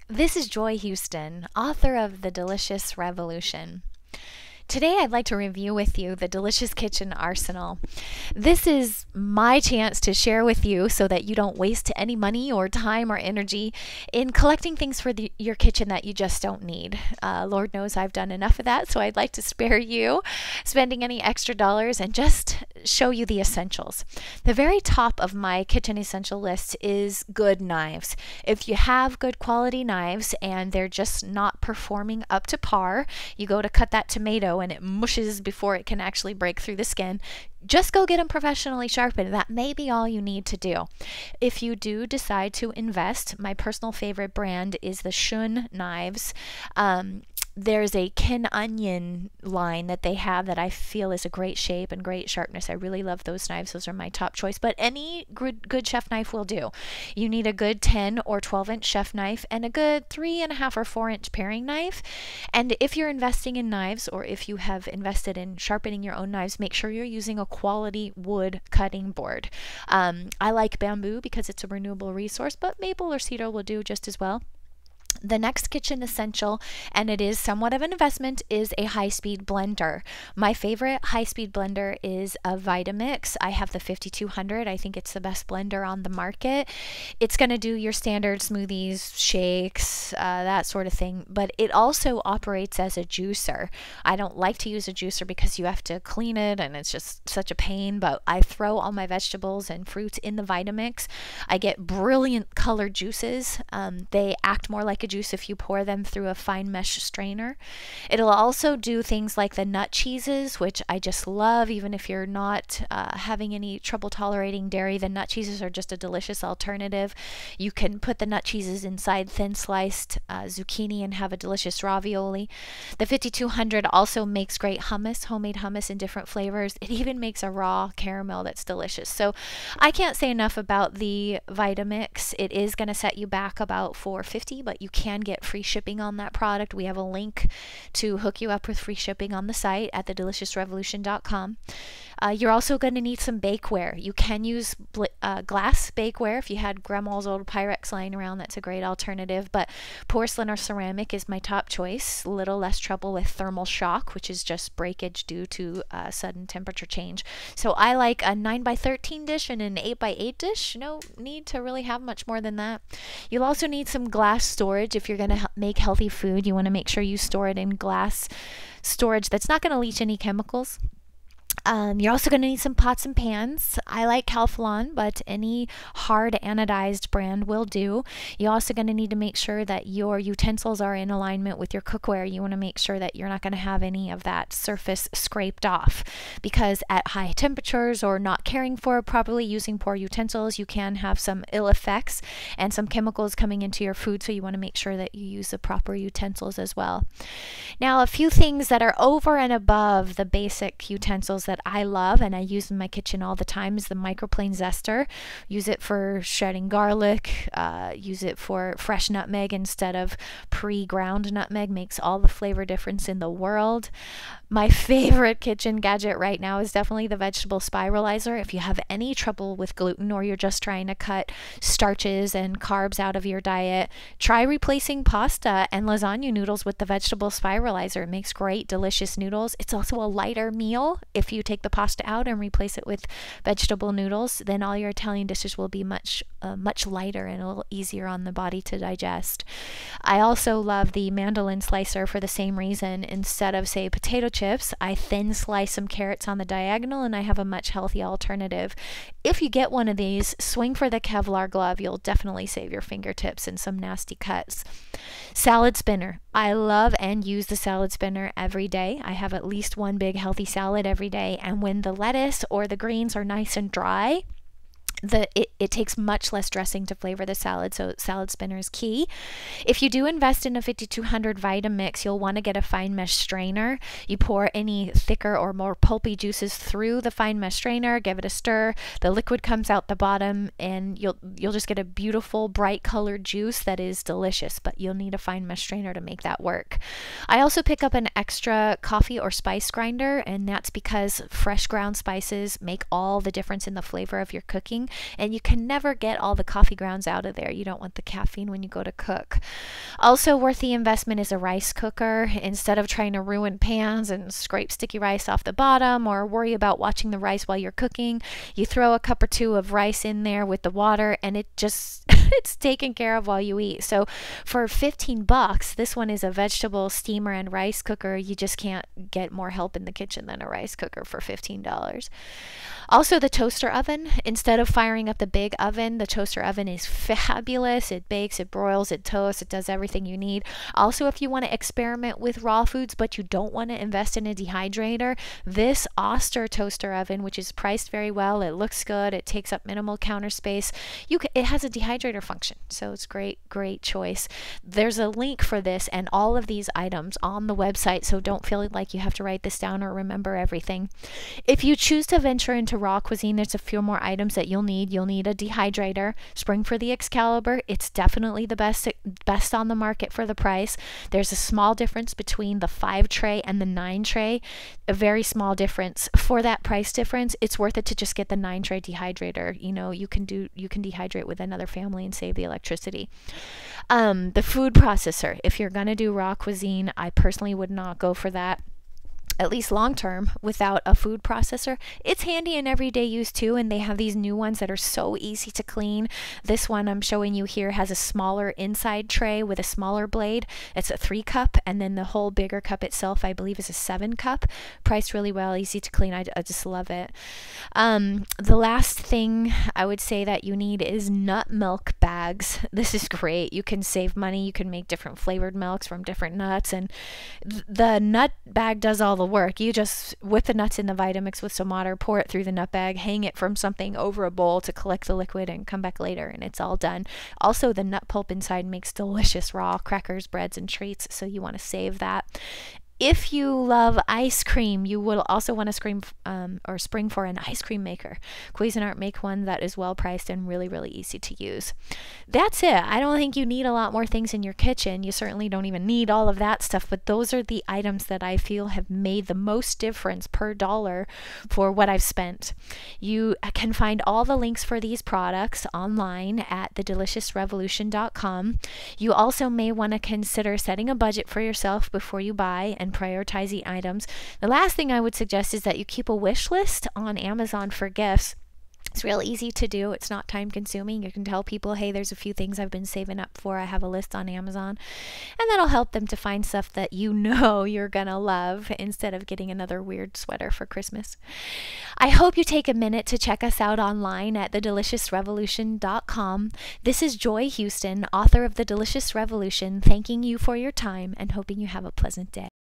This is Joy Houston, author of The Delicious Revolution. Today I'd like to review with you the Delicious Kitchen Arsenal. This is my chance to share with you so that you don't waste any money or time or energy in collecting things for your kitchen that you just don't need. Lord knows I've done enough of that, so I'd like to spare you spending any extra dollars and just show you the essentials. The very top of my kitchen essential list is good knives. If you have good quality knives and they're just not performing up to par, you go to cut that tomato and it mushes before it can actually break through the skin, just go get them professionally sharpened. That may be all you need to do. If you do decide to invest, my personal favorite brand is the Shun knives. There's a Ken Onion line that they have that I feel is a great shape and great sharpness. I really love those knives. Those are my top choice, but any good chef knife will do. You need a good 10 or 12-inch chef knife and a good 3.5 or 4-inch paring knife. And if you're investing in knives, or if you have invested in sharpening your own knives, make sure you're using a quality wood cutting board. I like bamboo because it's a renewable resource, but maple or cedar will do just as well. The next kitchen essential, and it is somewhat of an investment, is a high-speed blender. My favorite high-speed blender is a vita-mix. I have the 5200. I think it's the best blender on the market. It's going to do your standard smoothies, shakes, that sort of thing, but it also operates as a juicer. I don't like to use a juicer because you have to clean it and it's just such a pain, but I throw all my vegetables and fruits in the Vitamix. I get brilliant colored juices. They act more like a juice if you pour them through a fine mesh strainer. It'll also do things like the nut cheeses, which I just love. Even if you're not having any trouble tolerating dairy, the nut cheeses are just a delicious alternative. You can put the nut cheeses inside thin sliced zucchini and have a delicious ravioli. The 5200 also makes great hummus, homemade hummus in different flavors. It even makes a raw caramel that's delicious. So I can't say enough about the Vitamix. It is going to set you back about $4.50, but you can get free shipping on that product. We have a link to hook you up with free shipping on the site at thedeliciousrevolution.com. You're also going to need some bakeware. You can use glass bakeware. If you had grandma's old Pyrex lying around, that's a great alternative, but porcelain or ceramic is my top choice. A little less trouble with thermal shock, which is just breakage due to sudden temperature change. So I like a 9x13 dish and an 8x8 dish. No need to really have much more than that. You'll also need some glass storage. If you're going to make healthy food, you want to make sure you store it in glass storage that's not going to leach any chemicals. You're also going to need some pots and pans. I like Calphalon, but any hard anodized brand will do. You're also going to need to make sure that your utensils are in alignment with your cookware. You want to make sure that you're not going to have any of that surface scraped off, because at high temperatures or not caring for it properly, using poor utensils, you can have some ill effects and some chemicals coming into your food, so you want to make sure that you use the proper utensils as well. Now, a few things that are over and above the basic utensils that I love and I use in my kitchen all the time is the microplane zester. Use it for shredding garlic, use it for fresh nutmeg instead of pre-ground nutmeg. Makes all the flavor difference in the world. My favorite kitchen gadget right now is definitely the vegetable spiralizer. If you have any trouble with gluten, or you're just trying to cut starches and carbs out of your diet, try replacing pasta and lasagna noodles with the vegetable spiralizer. It makes great, delicious noodles. It's also a lighter meal. If you take the pasta out and replace it with vegetable noodles, then all your Italian dishes will be much lighter and a little easier on the body to digest. I also love the mandolin slicer for the same reason. Instead of, say, potato chips, I thin slice some carrots on the diagonal and I have a much healthier alternative. If you get one of these, swing for the Kevlar glove. You'll definitely save your fingertips and some nasty cuts. Salad spinner. I love and use the salad spinner every day. I have at least one big healthy salad every day, and when the lettuce or the greens are nice and dry, it takes much less dressing to flavor the salad, so salad spinner is key. If you do invest in a 5200 Vitamix, you'll want to get a fine mesh strainer. You pour any thicker or more pulpy juices through the fine mesh strainer, give it a stir, the liquid comes out the bottom, and you'll just get a beautiful bright colored juice that is delicious, but you'll need a fine mesh strainer to make that work. I also pick up an extra coffee or spice grinder, and that's because fresh ground spices make all the difference in the flavor of your cooking. and you can never get all the coffee grounds out of there. You don't want the caffeine when you go to cook. Also worth the investment is a rice cooker. Instead of trying to ruin pans and scrape sticky rice off the bottom or worry about watching the rice while you're cooking, you throw a cup or two of rice in there with the water and it just it's taken care of while you eat. So for $15, this one is a vegetable steamer and rice cooker. You just can't get more help in the kitchen than a rice cooker for $15. Also, the toaster oven. Instead of firing up the big oven, the toaster oven is fabulous. It bakes, it broils, it toasts, it does everything you need. Also, if you want to experiment with raw foods but you don't want to invest in a dehydrator, this Oster toaster oven, which is priced very well, it looks good, it takes up minimal counter space, it has a dehydrator function, so it's great choice. There's a link for this and all of these items on the website, so don't feel like you have to write this down or remember everything. If you choose to venture into raw cuisine, there's a few more items that you'll need. You'll need a dehydrator. Spring for the Excalibur. It's definitely the best on the market for the price. There's a small difference between the 5 tray and the 9 tray. A very small difference. For that price difference, it's worth it to just get the 9 tray dehydrator. You know, you can dehydrate with another family and save the electricity. The food processor. If you're gonna do raw cuisine, I personally would not go for that, at least long term, without a food processor. It's handy in everyday use too, and they have these new ones that are so easy to clean. This one I'm showing you here has a smaller inside tray with a smaller blade. It's a 3 cup, and then the whole bigger cup itself I believe is a 7 cup. Priced really well, easy to clean. I just love it. The last thing I would say that you need is nut milk bags. This is great. You can save money. You can make different flavored milks from different nuts, and the nut bag does all the work. You just whip the nuts in the vita-mix with some water, pour it through the nut bag, hang it from something over a bowl to collect the liquid, and come back later and it's all done. Also, the nut pulp inside makes delicious raw crackers, breads, and treats, so you want to save that. If you love ice cream, you will also want to spring for an ice cream maker. Cuisinart make one that is well priced and really easy to use. That's it. I don't think you need a lot more things in your kitchen. You certainly don't even need all of that stuff, but those are the items that I feel have made the most difference per dollar for what I've spent. You can find all the links for these products online at thedeliciousrevolution.com. You also may want to consider setting a budget for yourself before you buy and prioritizing items. The last thing I would suggest is that you keep a wish list on Amazon for gifts. It's real easy to do. It's not time consuming. You can tell people, hey, there's a few things I've been saving up for. I have a list on Amazon. And that'll help them to find stuff that you know you're gonna love instead of getting another weird sweater for Christmas. I hope you take a minute to check us out online at thedeliciousrevolution.com. This is Joy Houston, author of The Delicious Revolution, thanking you for your time and hoping you have a pleasant day.